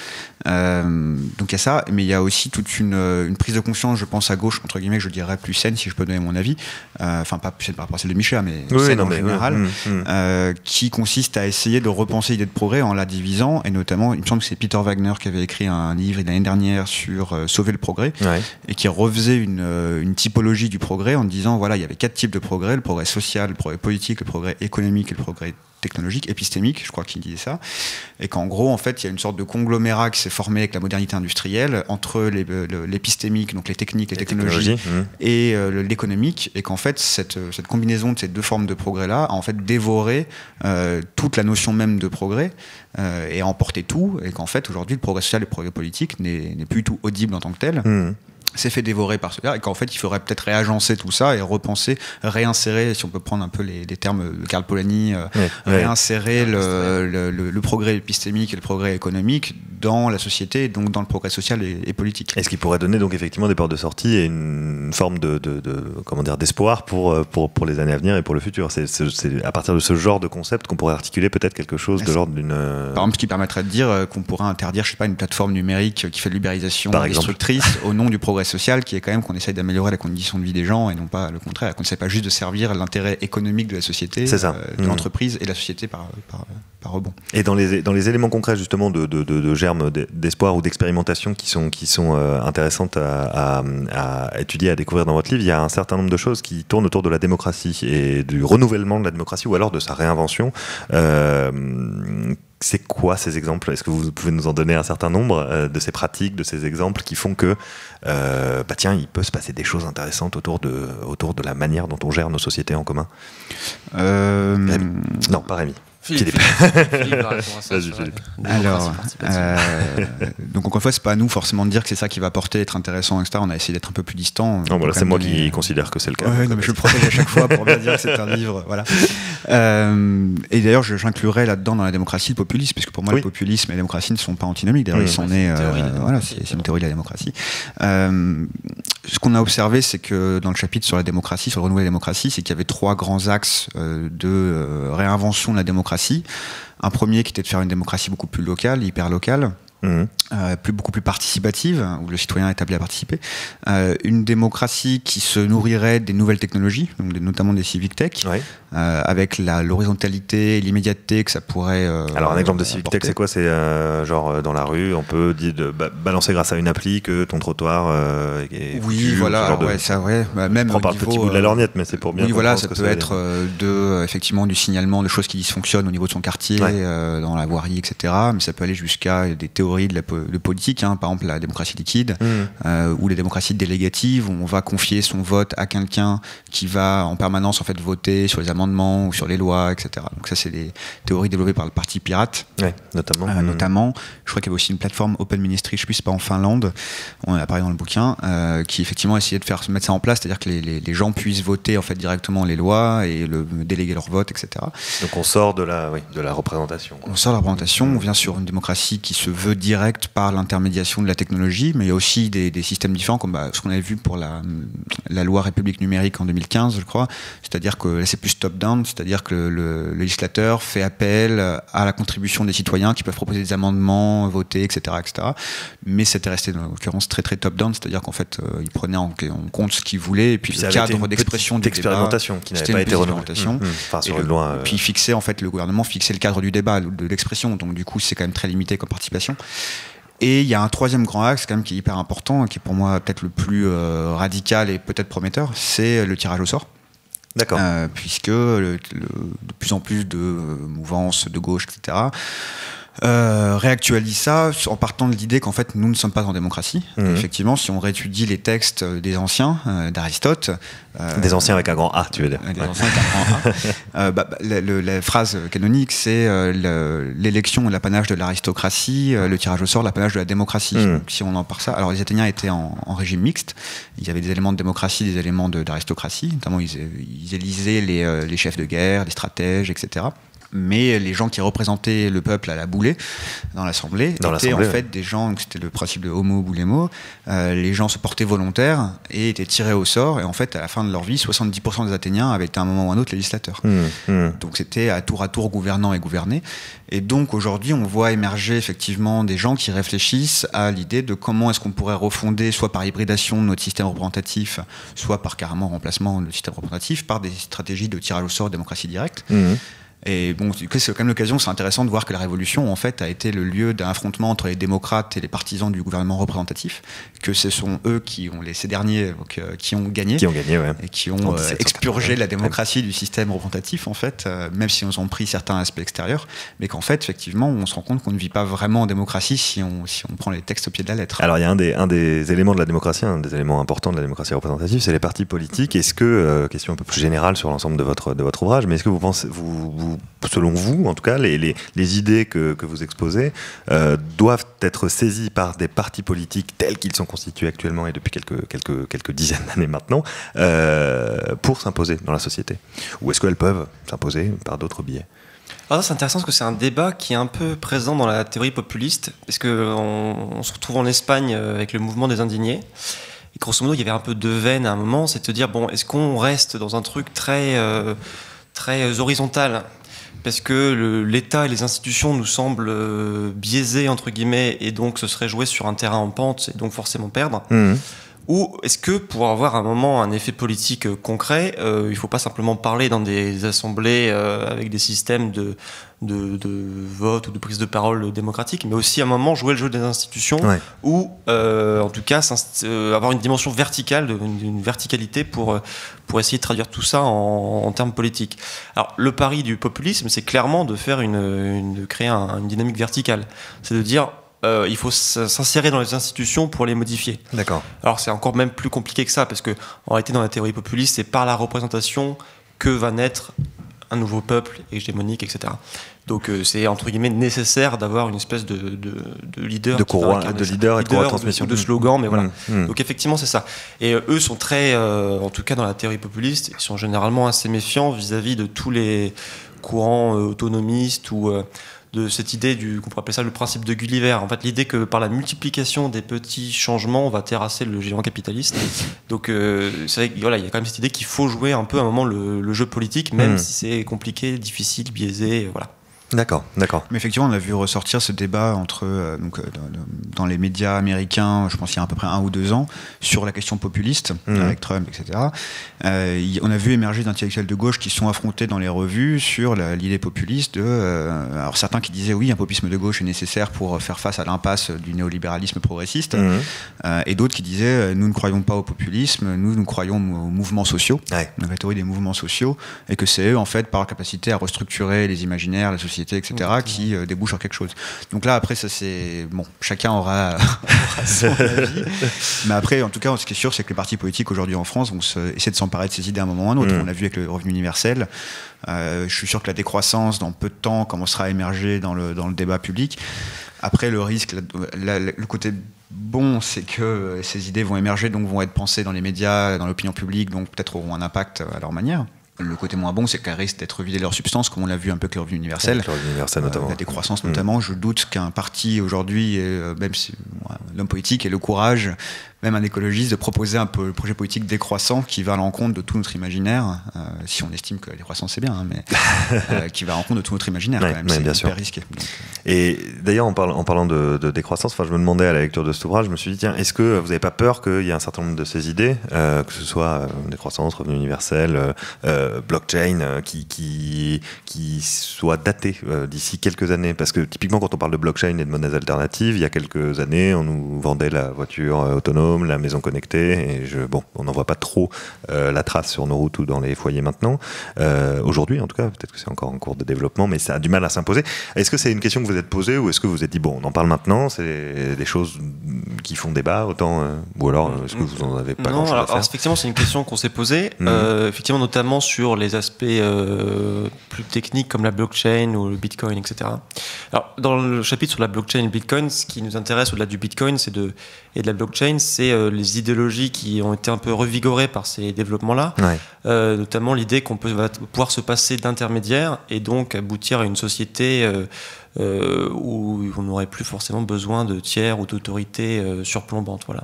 Donc il y a ça, mais il y a aussi toute une prise de conscience, je pense, à gauche, entre guillemets, je dirais plus saine, si je peux donner mon avis, enfin pas plus saine par rapport à celle de Michéa, mais saine en général, qui consiste à essayer de repenser l'idée de progrès en la divisant, et notamment, il me semble que c'est Peter Wagner qui avait écrit un livre l'année dernière sur Sauver le progrès, et qui refaisait une typologie du progrès en disant, voilà, il y avait 4 types de progrès: le progrès social, le progrès politique, le progrès économique et le progrès technologique, épistémique, je crois qu'il disait ça, et qu'en gros, en fait, il y a une sorte de conglomérat qui s'est formé avec la modernité industrielle entre l'épistémique, donc les techniques, les technologies, et l'économique, et qu'en fait, cette combinaison de ces deux formes de progrès-là a en fait dévoré toute la notion même de progrès, et a emporté tout, et qu'en fait, aujourd'hui, le progrès social et le progrès politique n'est plus du tout audible en tant que tel. s'est fait dévorer par cela, et qu'en fait il faudrait peut-être réagencer tout ça et repenser, réinsérer, si on peut prendre un peu les termes de Karl Polanyi, réinsérer le progrès épistémique et le progrès économique dans la société, donc dans le progrès social et politique. Et ce qui pourrait donner donc effectivement des portes de sortie et une forme d'espoir pour les années à venir et pour le futur. C'est à partir de ce genre de concept qu'on pourrait articuler peut-être quelque chose de l'ordre d'une... Par exemple, ce qui permettrait de dire qu'on pourrait interdire, je sais pas, une plateforme numérique qui fait de l'ubérisation destructrice au nom du progrès social, qui est quand même qu'on essaye d'améliorer la condition de vie des gens et non pas le contraire, qu'on ne sait pas juste de servir l'intérêt économique de la société, de l'entreprise et de la société par rebond. Et dans les éléments concrets justement de germes d'espoir ou d'expérimentation qui sont intéressantes à étudier, à découvrir dans votre livre, il y a un certain nombre de choses qui tournent autour de la démocratie et du renouvellement de la démocratie ou alors de sa réinvention. C'est quoi ces exemples? Est-ce que vous pouvez nous en donner un certain nombre de ces pratiques, de ces exemples qui font que tiens, il peut se passer des choses intéressantes autour de la manière dont on gère nos sociétés en commun? Non, pas Rémi. Philippe. Alors, donc encore une fois, c'est pas à nous forcément de dire que c'est ça qui va porter, être intéressant, etc. On a essayé d'être un peu plus distant. Non, voilà, c'est moi qui considère que c'est le cas. Ouais, non, mais je le protège à chaque fois pour bien dire que c'est un livre. Voilà. Et d'ailleurs, j'inclurais là-dedans dans la démocratie le populisme, puisque pour moi, le populisme et la démocratie ne sont pas antinomiques. D'ailleurs, ils sont nés. Voilà, c'est une théorie de la démocratie. Ce qu'on a observé, c'est que dans le chapitre sur la démocratie, sur le renouveau de la démocratie, c'est qu'il y avait 3 grands axes de réinvention de la démocratie. Un premier qui était de faire une démocratie beaucoup plus locale, hyper locale, beaucoup plus participative, où le citoyen est appelé à participer. Une démocratie qui se nourrirait des nouvelles technologies, donc notamment des civic tech, avec l'horizontalité et l'immédiateté que ça pourrait Alors un exemple de civic tech, c'est quoi? C'est genre dans la rue, on peut dire balancer grâce à une appli que ton trottoir est foutu, voilà, c'est vrai. Même on parle petit bout de la lorgnette, mais c'est pour bien. Oui, voilà, ça peut être effectivement du signalement de choses qui dysfonctionnent au niveau de son quartier, dans la voirie, etc. Mais ça peut aller jusqu'à des théories théories de politique, par exemple la démocratie liquide ou les démocraties délégatives, où on va confier son vote à quelqu'un qui va en permanence en fait voter sur les amendements ou sur les lois, etc. Donc ça, c'est des théories développées par le Parti pirate, notamment. Je crois qu'il y avait aussi une plateforme Open Ministry, je sais plus, c'est pas en Finlande, on en a parlé dans le bouquin, qui effectivement essayait de mettre ça en place, c'est-à-dire que les gens puissent voter en fait directement les lois et déléguer leur vote, etc. Donc on sort de la représentation. On sort de la représentation, on vient sur une démocratie qui se veut directe par l'intermédiation de la technologie, mais il y a aussi des systèmes différents, comme ce qu'on avait vu pour la loi République numérique en 2015, je crois. C'est-à-dire que là, c'est plus top-down, c'est-à-dire que le législateur fait appel à la contribution des citoyens qui peuvent proposer des amendements, voter, etc., etc. Mais c'était resté, en l'occurrence, très, très top-down, c'est-à-dire qu'en fait, il prenait en compte ce qu'il voulait, et puis le cadre d'expression du expérimentation débat, qui n'avait pas été renouvelée. Puis fixer, en fait, le gouvernement fixait le cadre du débat, de l'expression, donc du coup, c'est quand même très limité comme participation. Et il y a un troisième grand axe quand même qui est hyper important, qui est pour moi peut-être le plus radical et peut-être prometteur, c'est le tirage au sort. D'accord. Puisque de plus en plus de mouvances de gauche, etc., réactualise ça en partant de l'idée qu'en fait nous ne sommes pas en démocratie. Effectivement, si on réétudie les textes des anciens, d'Aristote, des anciens avec un grand A, tu veux dire. Des anciens avec un grand A. La phrase canonique, c'est l'élection est l'apanage de l'aristocratie, le tirage au sort l'apanage de la démocratie. Donc, si on en part ça, alors les Athéniens étaient en régime mixte, il y avait des éléments de démocratie, des éléments d'aristocratie, notamment ils élisaient les chefs de guerre, les stratèges, etc. Mais les gens qui représentaient le peuple à la boulée dans l'Assemblée étaient en fait des gens, c'était le principe de homo boulemo, les gens se portaient volontaires et étaient tirés au sort, et en fait à la fin de leur vie 70% des Athéniens avaient été à un moment ou à un autre législateurs. Donc c'était à tour gouvernant et gouverné, et donc aujourd'hui on voit émerger effectivement des gens qui réfléchissent à l'idée de comment est-ce qu'on pourrait refonder, soit par hybridation de notre système représentatif, soit par carrément remplacement de système représentatif par des stratégies de tirage au sort, démocratie directe. Et bon, c'est quand même l'occasion, c'est intéressant de voir que la Révolution, en fait, a été le lieu d'un affrontement entre les démocrates et les partisans du gouvernement représentatif, que ce sont eux ces derniers qui ont gagné. Et qui ont expurgé la démocratie du système représentatif, en fait, même si ils ont pris certains aspects extérieurs, mais qu'en fait, effectivement, on se rend compte qu'on ne vit pas vraiment en démocratie si on prend les textes au pied de la lettre. Alors, il y a un des éléments de la démocratie, un des éléments importants de la démocratie représentative, c'est les partis politiques. Est-ce que, question un peu plus générale sur l'ensemble de votre ouvrage, mais est-ce que vous pensez, selon vous, en tout cas, les idées que vous exposez doivent être saisies par des partis politiques tels qu'ils sont constitués actuellement et depuis quelques dizaines d'années maintenant pour s'imposer dans la société? Ou est-ce qu'elles peuvent s'imposer par d'autres biais? Alors ça, c'est intéressant parce que c'est un débat qui est un peu présent dans la théorie populiste, parce qu'on se retrouve en Espagne avec le mouvement des indignés. Et grosso modo, il y avait un peu de veine à un moment, c'est de se dire, bon, est-ce qu'on reste dans un truc très horizontal, parce que l'État et les institutions nous semblent biaisés, entre guillemets, et donc ce serait jouer sur un terrain en pente et donc forcément perdre. Ou est-ce que pour avoir un moment un effet politique concret, il ne faut pas simplement parler dans des assemblées avec des systèmes de vote ou de prise de parole démocratique, mais aussi à un moment jouer le jeu des institutions, ou en tout cas avoir une dimension verticale, une verticalité pour essayer de traduire tout ça en termes politiques. Alors le pari du populisme, c'est clairement de faire de créer une dynamique verticale. C'est de dire il faut s'insérer dans les institutions pour les modifier. D'accord. Alors c'est encore même plus compliqué que ça, parce que en réalité dans la théorie populiste, c'est par la représentation que va naître un nouveau peuple hégémonique, etc. Donc c'est entre guillemets nécessaire d'avoir une espèce de leader, de leader et de courroie de transmission, de slogan, mais voilà. Donc effectivement c'est ça. Et eux sont très, en tout cas dans la théorie populiste, ils sont généralement assez méfiants vis-à-vis de tous les courants autonomistes ou de cette idée qu'on pourrait appeler ça le principe de Gulliver. En fait, l'idée que par la multiplication des petits changements, on va terrasser le géant capitaliste. Donc, c'est vrai qu'il y a quand même cette idée qu'il faut jouer un peu à un moment le jeu politique, même si c'est compliqué, difficile, biaisé, voilà. D'accord. Mais effectivement, on a vu ressortir ce débat dans les médias américains, je pense il y a à peu près 1 ou 2 ans, sur la question populiste, avec Trump, etc. On a vu émerger d'intellectuels de gauche qui sont affrontés dans les revues sur l'idée populiste alors certains qui disaient oui, un populisme de gauche est nécessaire pour faire face à l'impasse du néolibéralisme progressiste, et d'autres qui disaient nous ne croyons pas au populisme, nous croyons aux mouvements sociaux, la théorie des mouvements sociaux, et que c'est eux, en fait, par leur capacité à restructurer les imaginaires, la société, société, etc., qui débouchent sur quelque chose. Donc là, après, ça c'est... Bon, chacun aura son avis. Mais après, en tout cas, ce qui est sûr, c'est que les partis politiques aujourd'hui en France vont essayer de s'emparer de ces idées à un moment ou à un autre. On l'a vu avec le revenu universel. Je suis sûr que la décroissance, dans peu de temps, commencera à émerger dans le débat public. Après, le risque, le côté bon, c'est que ces idées vont émerger, donc vont être pensées dans les médias, dans l'opinion publique, donc peut-être auront un impact à leur manière. Le côté moins bon, c'est qu'elles risquent d'être vidées de leur substance, comme on l'a vu un peu avec le revenu universel. Notamment. La décroissance notamment. Je doute qu'un parti aujourd'hui, même si l'homme politique ait le courage, même un écologiste, de proposer un peu le projet politique décroissant qui va à l'encontre de tout notre imaginaire, si on estime que la décroissance c'est bien, hein, mais qui va à l'encontre de tout notre imaginaire quand même. C'est hyper risqué. Donc, Et d'ailleurs, en parlant de décroissance, je me demandais à la lecture de cet ouvrage, je me suis dit, tiens, est-ce que vous n'avez pas peur qu'il y ait un certain nombre de ces idées, que ce soit décroissance, revenu universel, blockchain, qui soient datées d'ici quelques années? Parce que typiquement, quand on parle de blockchain et de monnaies alternatives, il y a quelques années, on nous vendait la voiture autonome, la maison connectée, et on n'en voit pas trop la trace sur nos routes ou dans les foyers maintenant. Aujourd'hui, en tout cas, peut-être que c'est encore en cours de développement, mais ça a du mal à s'imposer. Est-ce que c'est une question que vous êtes posée, ou est-ce que vous vous êtes dit, bon, on en parle maintenant, c'est des choses qui font débat autant, ou alors est-ce que vous n'en avez pas grand-chose à faire? Effectivement, c'est une question qu'on s'est posée, effectivement, notamment sur les aspects plus techniques comme la blockchain ou le bitcoin, etc. Alors, dans le chapitre sur la blockchain et le bitcoin, ce qui nous intéresse au-delà du bitcoin et de la blockchain, c'est les idéologies qui ont été un peu revigorées par ces développements-là, notamment l'idée qu'on va pouvoir se passer d'intermédiaires et donc aboutir à une société où on n'aurait plus forcément besoin de tiers ou d'autorités surplombantes. Voilà.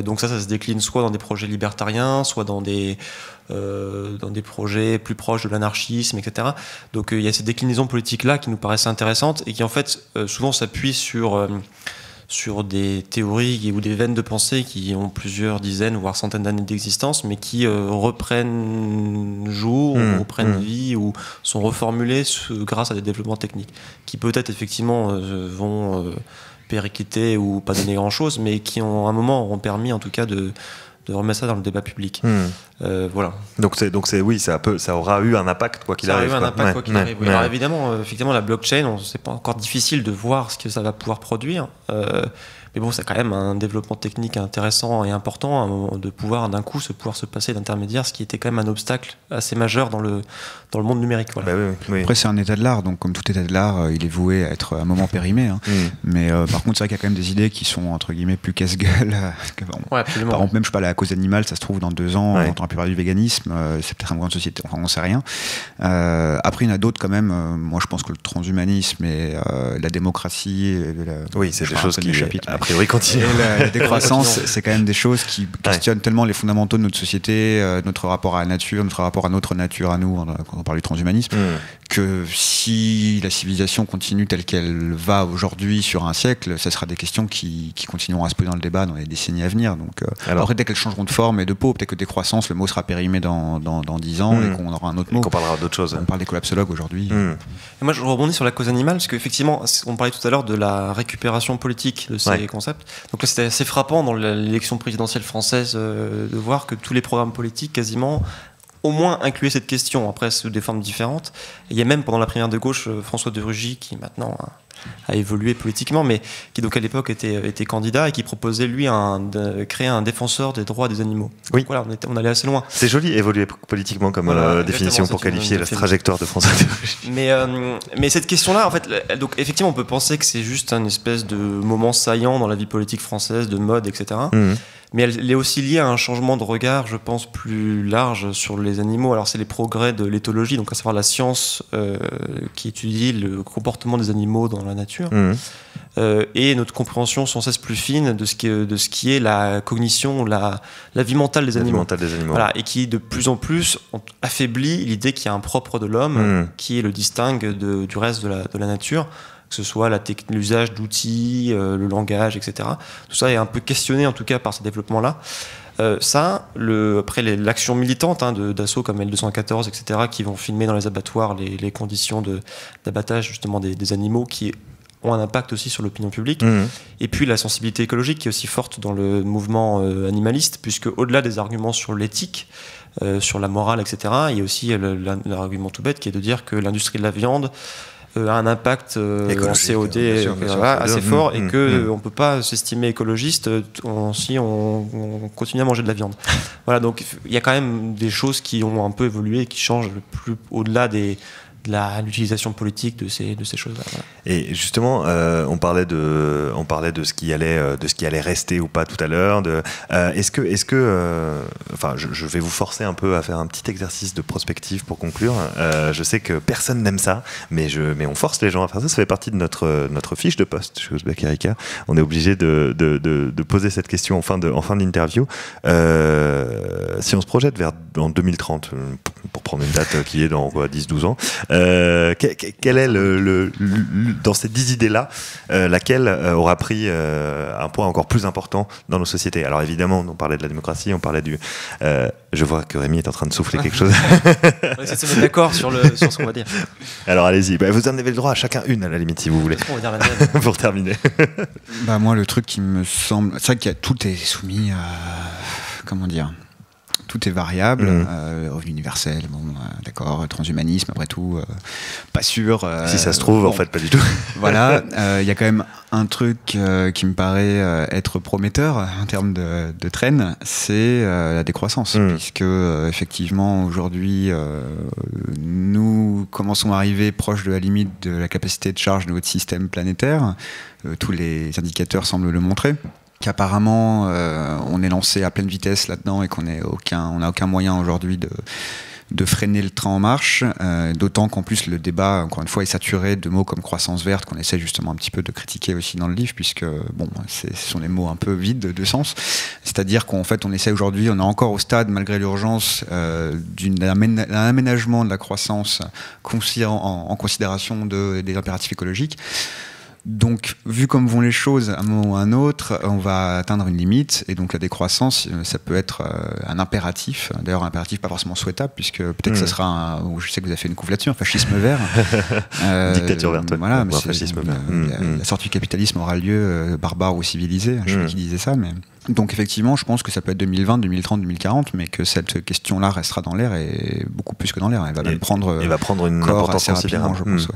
Donc ça se décline soit dans des projets libertariens, soit dans des projets plus proches de l'anarchisme, etc. Donc il y a ces déclinaisons politiques-là qui nous paraissent intéressantes et qui en fait souvent s'appuient sur des théories ou des veines de pensée qui ont plusieurs dizaines voire centaines d'années d'existence, mais qui reprennent jour, ou reprennent vie, ou sont reformulées grâce à des développements techniques, qui peut-être effectivement vont péricliter ou pas donner grand-chose, mais qui ont à un moment auront permis en tout cas de remettre ça dans le débat public. Voilà. Donc oui, ça aura eu un impact quoi qu'il arrive. Ça aura eu un impact quoi qu'il arrive. Alors évidemment, effectivement, la blockchain, c'est pas encore difficile de voir ce que ça va pouvoir produire. Mais bon, c'est quand même un développement technique intéressant et important de pouvoir d'un coup se passer d'intermédiaire, ce qui était quand même un obstacle assez majeur dans le monde numérique. Voilà. Oui. Après, c'est un état de l'art, donc comme tout état de l'art, il est voué à être à un moment périmé. Hein. Mais par contre, c'est vrai qu'il y a quand même des idées qui sont entre guillemets plus casse-gueule. Ouais, absolument. Par exemple, même je parle à la cause animale, ça se trouve dans 2 ans, on entendra plus parler du véganisme. C'est peut-être un mouvement de société, enfin, on sait rien. Après, il y en a d'autres quand même. Moi, je pense que le transhumanisme et la démocratie. Oui, c'est des choses qui a priori continuent. Et la décroissance, c'est quand même des choses qui questionnent tellement les fondamentaux de notre société, notre rapport à la nature, notre rapport à notre nature à nous, quand on parle du transhumanisme, que si la civilisation continue telle qu'elle va aujourd'hui sur un siècle, ça sera des questions qui continueront à se poser dans le débat dans les décennies à venir. Donc, après, dès qu'elles changeront de forme et de peau, peut-être que décroissance, le mot sera périmé dans 10 ans et qu'on aura un autre mot. Qu'on parlera d'autres choses. On parle des collapsologues aujourd'hui. Et moi, je rebondis sur la cause animale, parce qu'effectivement, on parlait tout à l'heure de la récupération politique de ces concepts. Donc là, c'était assez frappant dans l'élection présidentielle française de voir que tous les programmes politiques, quasiment, au moins incluaient cette question, après sous des formes différentes. Et il y a même pendant la primaire de gauche François de Rugy, qui maintenant a évolué politiquement, mais qui donc à l'époque était candidat et qui proposait lui de créer un défenseur des droits des animaux. Oui. Donc voilà, on allait assez loin. C'est joli, évoluer politiquement comme définition pour qualifier la trajectoire de François de Rugy. Mais cette question-là, en fait, donc effectivement, on peut penser que c'est juste un espèce de moment saillant dans la vie politique française, de mode, etc. Mais elle est aussi liée à un changement de regard, je pense, plus large sur les animaux. Alors c'est les progrès de l'éthologie, donc à savoir la science qui étudie le comportement des animaux dans la nature, et notre compréhension sans cesse plus fine de ce qui est la cognition, la vie mentale des animaux. Voilà, et qui de plus en plus affaiblit l'idée qu'il y a un propre de l'homme qui le distingue du reste de la nature. Que ce soit l'usage d'outils, le langage, etc. Tout ça est un peu questionné, en tout cas, par ce développement-là. Après l'action militante d'assauts comme L214, etc., qui vont filmer dans les abattoirs les conditions d'abattage justement des animaux qui ont un impact aussi sur l'opinion publique. Et puis la sensibilité écologique qui est aussi forte dans le mouvement animaliste, puisque au-delà des arguments sur l'éthique, sur la morale, etc., il y a aussi l'argument tout bête qui est de dire que l'industrie de la viande a un impact en COD assez fort et que on peut pas s'estimer écologiste si on continue à manger de la viande. Voilà, donc il y a quand même des choses qui ont un peu évolué et qui changent plus au-delà de l'utilisation politique de ces choses-là. Voilà. Et justement, on parlait de ce qui allait rester ou pas tout à l'heure. Est-ce que, enfin, je vais vous forcer un peu à faire un petit exercice de prospective pour conclure. Je sais que personne n'aime ça, mais on force les gens à faire ça. Ça fait partie de notre fiche de poste chez Uzbek Erika. On est obligé de poser cette question en fin d'interview. Si on se projette en 2030, pour prendre une date qui est dans 10-12 ans. Quel est dans ces 10 idées-là, laquelle aura pris un poids encore plus important dans nos sociétés? Alors évidemment, on parlait de la démocratie, on parlait du... je vois que Rémi est en train de souffler quelque chose. On va essayer de se mettre d'accord sur ce qu'on va dire. Alors allez-y, vous en avez le droit à chacun une à la limite si vous voulez. On va dire la mienne. Pour terminer. Moi, le truc qui me semble... C'est vrai que tout est soumis à... Comment dire ? Tout est variable, revenu universel, d'accord, transhumanisme, après tout, pas sûr. Si ça se trouve, en fait, pas du tout. Voilà, il y a quand même un truc qui me paraît être prometteur en termes de trend, c'est la décroissance, puisque effectivement, aujourd'hui, nous commençons à arriver proche de la limite de la capacité de charge de notre système planétaire. Tous les indicateurs semblent le montrer. Qu'apparemment on est lancé à pleine vitesse là-dedans et qu'on n'a aucun moyen aujourd'hui de freiner le train en marche, d'autant qu'en plus le débat, encore une fois, est saturé de mots comme croissance verte, qu'on essaie justement un petit peu de critiquer aussi dans le livre, puisque ce sont des mots un peu vides de sens. C'est-à-dire qu'en fait, on essaie aujourd'hui, on est encore au stade, malgré l'urgence, d'un aménagement de la croissance en considération des impératifs écologiques. Donc, vu comme vont les choses, à un moment ou à un autre, on va atteindre une limite, et donc la décroissance, ça peut être un impératif, d'ailleurs un impératif pas forcément souhaitable, puisque peut-être que ça sera je sais que vous avez fait une couve là-dessus, un fascisme vert. Dictature verte, voilà, mais fascisme vert. La sortie du capitalisme aura lieu barbare ou civilisé, je sais pas qui disait ça, mais... Donc effectivement, je pense que ça peut être 2020, 2030, 2040, mais que cette question-là restera dans l'air, et beaucoup plus que dans l'air. Elle va même prendre une importance considérable, je pense.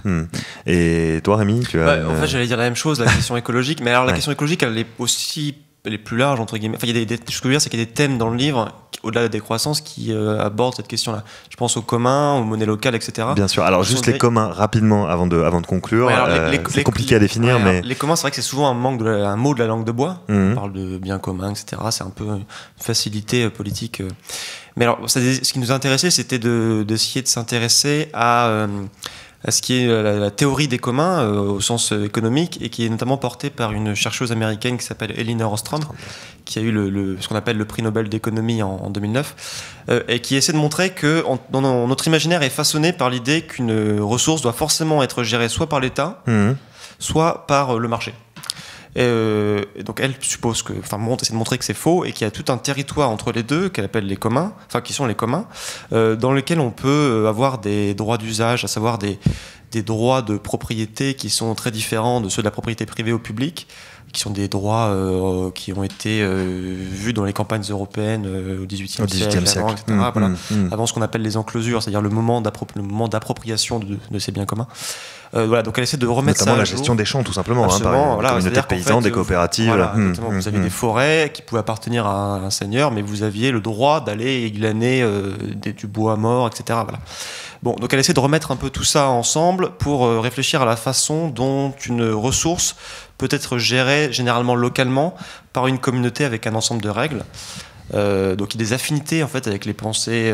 Et toi, Rémi, tu as... En fait, j'allais dire la même chose, la question écologique, mais alors la question écologique, elle est plus large, entre guillemets. Enfin, ce que je veux dire, c'est qu'il y a des thèmes dans le livre, au-delà de la décroissance, qui abordent cette question-là. Je pense aux communs, aux monnaies locales, etc. Bien sûr. Alors, juste les communs, rapidement, avant de conclure. C'est compliqué à définir, mais... Les communs, c'est vrai que c'est souvent un mot de la langue de bois. On parle de biens communs, etc. C'est un peu une facilité politique. Mais alors, ce qui nous intéressait, c'était d'essayer de s'intéresser à ce qui est la théorie des communs au sens économique, et qui est notamment portée par une chercheuse américaine qui s'appelle Elinor Ostrom, qui a eu ce qu'on appelle le prix Nobel d'économie en 2009, et qui essaie de montrer que notre imaginaire est façonné par l'idée qu'une ressource doit forcément être gérée soit par l'État, soit par le marché. Et donc elle suppose que, essaie de montrer que c'est faux, et qu'il y a tout un territoire entre les deux qu'elle appelle les communs, qui sont les communs, dans lesquels on peut avoir des droits d'usage, à savoir des droits de propriété qui sont très différents de ceux de la propriété privée au public, qui sont des droits qui ont été vus dans les campagnes européennes au XVIIIe siècle, etc. Voilà. Avant ce qu'on appelle les enclosures, c'est-à-dire le moment d'appropriation de ces biens communs. Voilà, donc elle essaie de remettre notamment ça à la jour. gestion des champs, tout simplement, Absolument, par une communauté de paysans, des coopératives. Voilà, vous aviez des forêts qui pouvaient appartenir à un seigneur, mais vous aviez le droit d'aller glaner du bois mort, etc. Voilà. Bon, donc elle essaie de remettre un peu tout ça ensemble pour réfléchir à la façon dont une ressource peut être gérée généralement localement par une communauté avec un ensemble de règles. Donc il y a des affinités en fait avec les pensées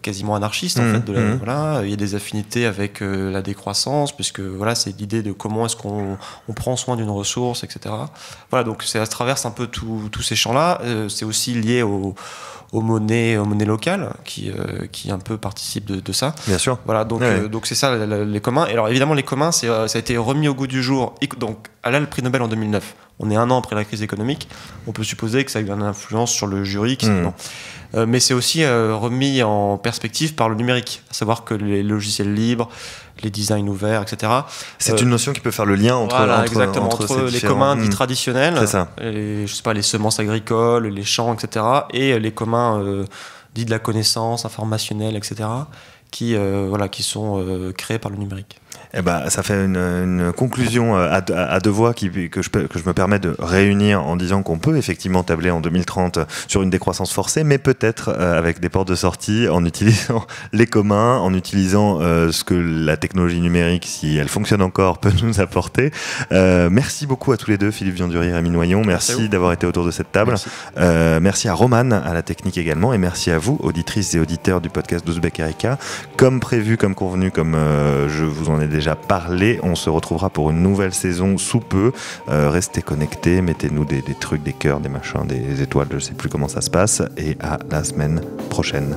quasiment anarchistes en fait. Voilà, il y a des affinités avec la décroissance, puisque voilà, c'est l'idée de comment est-ce qu'on prend soin d'une ressource, etc. Voilà, donc ça traverse un peu tous ces champs-là. C'est aussi lié aux monnaies locales qui un peu participent de ça. Bien sûr. Voilà, donc c'est ça les communs. Et alors évidemment les communs, ça a été remis au goût du jour. Donc elle a le prix Nobel en 2009. On est un an après la crise économique. On peut supposer que ça a eu une influence sur le jury. Mais c'est aussi remis en perspective par le numérique, à savoir que les logiciels libres, les designs ouverts, etc. C'est une notion qui peut faire le lien entre les communs dits traditionnels, c'est ça. Les semences agricoles, les champs, etc. et les communs dits de la connaissance informationnelle, etc., qui sont créés par le numérique. Eh ben, ça fait une conclusion à deux voix que je me permets de réunir en disant qu'on peut effectivement tabler en 2030 sur une décroissance forcée, mais peut-être avec des portes de sortie, en utilisant les communs, en utilisant ce que la technologie numérique, si elle fonctionne encore, peut nous apporter. Merci beaucoup à tous les deux, Philippe Viandurier et Rémi Noyon. Merci d'avoir été autour de cette table. Merci à Romane, à la technique également, et merci à vous, auditrices et auditeurs du podcast d'Ouzbek Erika. Comme prévu, comme convenu, comme je vous en ai déjà parlé, on se retrouvera pour une nouvelle saison sous peu. Restez connectés, mettez-nous des trucs, des cœurs, des machins, des étoiles, je sais plus comment ça se passe, et à la semaine prochaine.